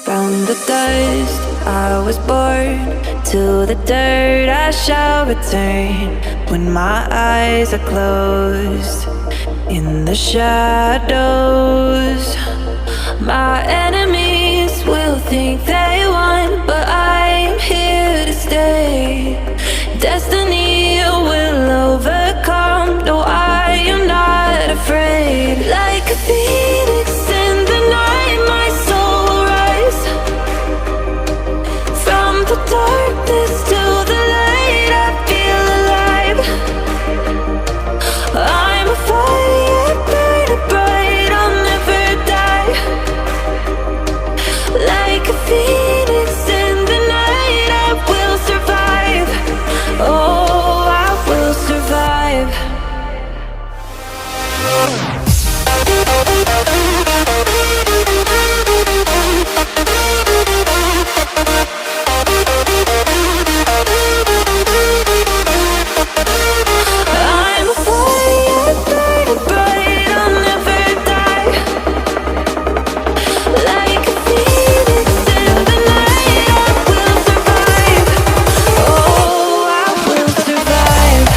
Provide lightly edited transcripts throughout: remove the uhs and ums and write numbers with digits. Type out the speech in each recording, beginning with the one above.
From the dust I was born, to the dirt I shall return. When my eyes are closed, in the shadows, my enemies will think they won, but I am here to stay. Destiny will overcome. No, I am not afraid. Like a phoenix in the night, my soul will rise. From the darkness to the light, I feel alive. I'm a fire burning bright, I'll never die. Like a phoenix in the night, I will survive. Oh, I will survive. I'm a fire burning bright, I'll never die. Like a phoenix in the night, I will survive. Oh, I will survive.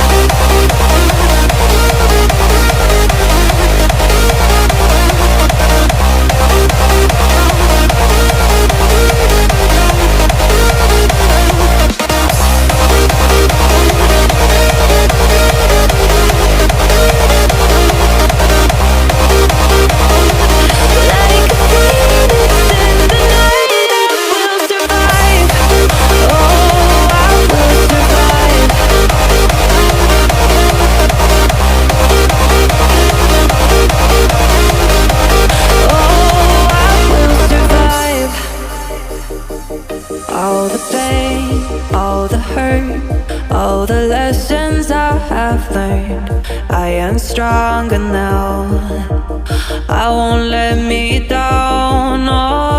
Like a phoenix in the night, I will survive. Oh, I will survive. Oh, I will survive. All the pain, all the hurt, all the lessons I have learned, I am stronger now. I won't let me down. Oh,